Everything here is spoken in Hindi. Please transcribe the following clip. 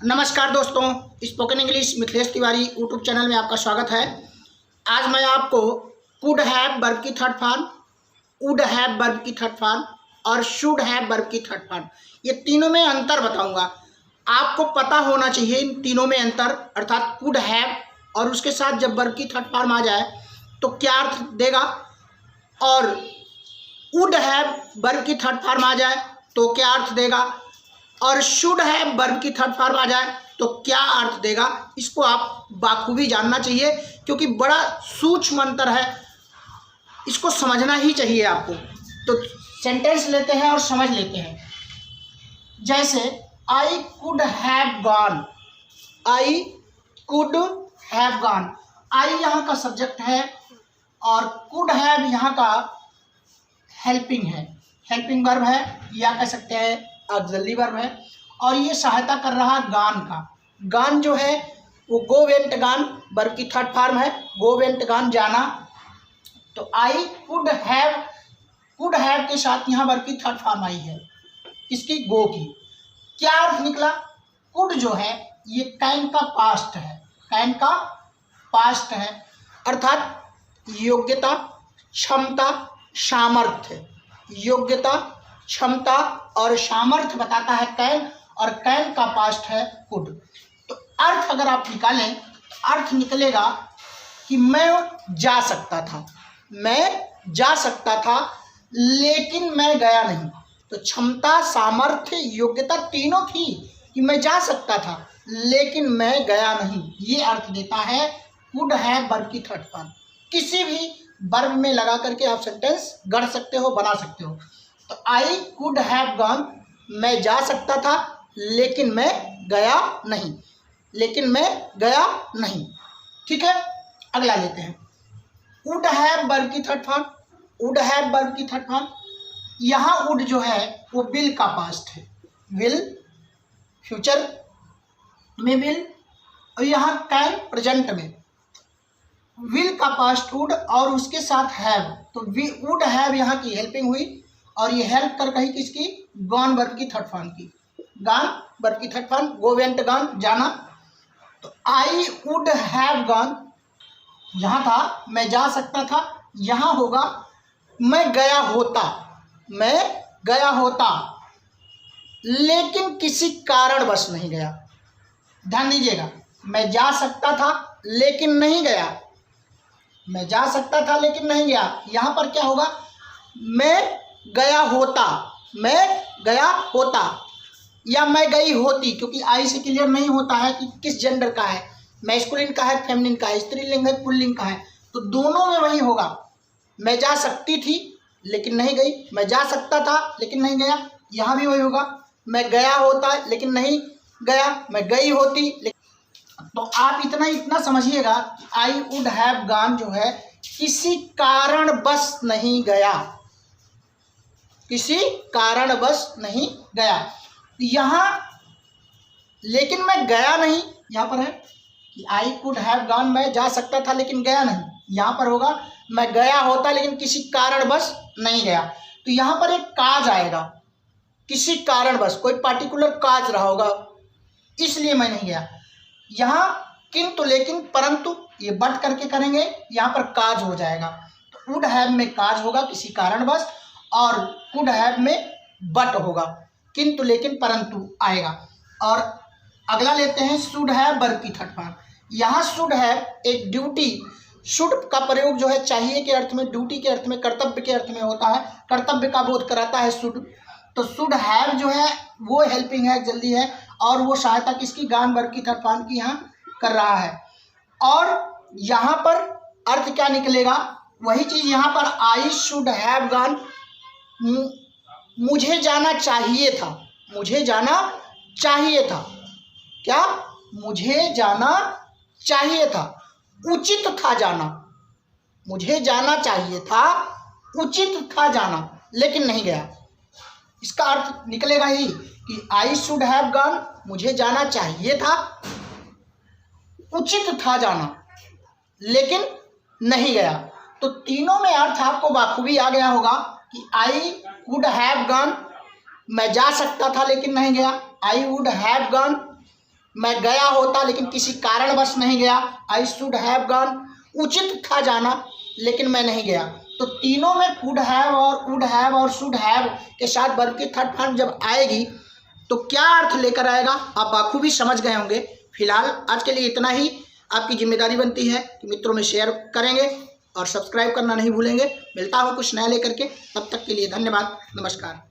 नमस्कार दोस्तों, spoken English Mithilesh Tiwari YouTube channel में आपका स्वागत है। आज मैं आपको कुड हैव वर्ब की third form, would have verb की थर्ड फॉर्म और शुड हैव वर्ब की थर्ड फॉर्म, ये तीनों में अंतर बताऊंगा। आपको पता होना चाहिए इन तीनों में अंतर, अर्थात कुड हैव और उसके साथ जब वर्ब की थर्ड फॉर्म आ जाए तो क्या अर्थ देगा, और वुड हैव वर्ब की थर्ड फॉर्म आ जाए तो क्या अर्थ देगा, और शुड हैव वर्ब की थर्ड फॉर्म आ जाए तो क्या अर्थ देगा। इसको आप बाखूबी जानना चाहिए क्योंकि बड़ा सूक्ष्म अंतर है, इसको समझना ही चाहिए आपको। तो सेंटेंस लेते हैं और समझ लेते हैं। जैसे I could have gone, I could have gone, I यहाँ का सब्जेक्ट है और कुड हैव यहाँ का हेल्पिंग है, हेल्पिंग वर्ब है या कह सकते हैं ऑक्सिलरी वर्ब है, और ये सहायता कर रहा गान का। गान जो है वो गो वेंट गान वर्ब की थर्ड फॉर्म है, गो वेंट गान जाना। तो आई कुड हैव के साथ यहाँ वर्ब की थर्ड फॉर्म आई है, इसकी गो की। क्या अर्थ निकला, कुड जो है ये कैन का पास्ट है, कैन का पास्ट है, अर्थात योग्यता, क्षमता, सामर्थ्य, योग्यता, क्षमता और सामर्थ्य बताता है कैन, और कैन का पास्ट है कुड। तो अर्थ अगर आप निकालें, अर्थ निकलेगा कि मैं जा सकता था, मैं जा सकता था लेकिन मैं गया नहीं। तो क्षमता, सामर्थ्य, योग्यता तीनों थी कि मैं जा सकता था लेकिन मैं गया नहीं, ये अर्थ देता है कुड हैव वर्ब की थर्ड फॉर्म। किसी भी वर्ब में लगा करके आप सेंटेंस गढ़ सकते हो, बना सकते हो। तो आई कुड हैव गॉन, मैं जा सकता था लेकिन मैं गया नहीं, लेकिन मैं गया नहीं। ठीक है, अगला लेते हैं। वुड हैव वर्ब की third form, would have verb की थर्ड फॉर्म। यहाँ वुड जो है वो विल का पास्ट है, विल फ्यूचर में विल, और यहाँ कैन प्रेजेंट में। विल का पास्ट वुड और उसके साथ हैव, तो वुड हैव यहाँ की हेल्पिंग हुई और ये हेल्प कर कही किसकी, गॉन वर्ब की थर्ड फॉर्म की। गॉन वर्ब की third form, go went gone जाना। तो आई वुड हैव गॉन यहाँ था मैं जा सकता था, यहाँ होगा मैं गया होता, मैं गया होता लेकिन किसी कारणवश नहीं गया। ध्यान दीजिएगा, मैं जा सकता था लेकिन नहीं गया, मैं जा सकता था लेकिन नहीं गया। यहाँ पर क्या होगा, मैं गया होता, मैं गया होता या मैं गई होती, क्योंकि आई से क्लियर नहीं होता है कि किस जेंडर का है, मैस्कुलिन का है, फेमिनिन का है, स्त्रीलिंग है, पुल्लिंग का है। तो दोनों में वही होगा, मैं जा सकती थी लेकिन नहीं गई, मैं जा सकता था लेकिन नहीं गया। यहाँ भी वही होगा, मैं गया होता लेकिन नहीं गया, मैं गई होती। तो आप इतना समझिएगा कि आई वुड हैव गॉन जो है किसी कारणवश नहीं गया, किसी कारणवश नहीं गया। यहाँ लेकिन मैं गया नहीं, यहाँ पर है कि आई कुड हैव गॉन, मैं जा सकता था लेकिन गया नहीं। यहाँ पर होगा मैं गया होता लेकिन किसी कारणवश नहीं गया। तो यहाँ पर एक काज आएगा, किसी कारणवश, कोई पार्टिकुलर काज रहा होगा इसलिए मैं नहीं गया। यहाँ किंतु, लेकिन, परंतु ये बट करके करेंगे, यहाँ पर काज हो जाएगा। तो वुड हैव में काज होगा किसी कारणवश, और कुड हैव में बट होगा, किंतु, लेकिन, परंतु आएगा। और अगला लेते हैं शुड हैव वर्ब की थर्ड फॉर्म। यहाँ शुड हैव एक ड्यूटी, शुड का प्रयोग जो है चाहिए के अर्थ में, ड्यूटी के अर्थ में, कर्तव्य के अर्थ में होता है, कर्तव्य का बोध कराता है शुड। तो शुड हैव जो है वो हेल्पिंग है, जल्दी है, और वो सहायता किसकी, गॉन वर्ब की थर्ड फॉर्म की यहाँ कर रहा है। और यहाँ पर अर्थ क्या निकलेगा, वही चीज यहाँ पर आई शुड हैव गॉन, मुझे जाना चाहिए था, मुझे जाना चाहिए था, क्या, मुझे जाना चाहिए था, उचित था जाना, मुझे जाना चाहिए था, उचित था जाना लेकिन नहीं गया। इसका अर्थ निकलेगा ही कि आई शुड हैव गॉन, मुझे जाना चाहिए था, उचित था जाना लेकिन नहीं गया। तो तीनों में अर्थ आपको बाखूबी आ गया होगा कि आई कुड हैव गॉन, मैं जा सकता था लेकिन नहीं गया, आई वुड हैव गॉन, मैं गया होता लेकिन किसी कारणवश नहीं गया। आई शुड हैव गॉन, उचित था जाना लेकिन मैं नहीं गया। तो तीनों में कुड हैव और वुड हैव और शुड हैव के साथ वर्ब की थर्ड फॉर्म जब आएगी तो क्या अर्थ लेकर आएगा आप बाखूबी समझ गए होंगे। फिलहाल आज के लिए इतना ही। आपकी जिम्मेदारी बनती है कि मित्रों में शेयर करेंगे और सब्सक्राइब करना नहीं भूलेंगे। मिलता हूँ कुछ नया लेकर के, तब तक के लिए धन्यवाद, नमस्कार।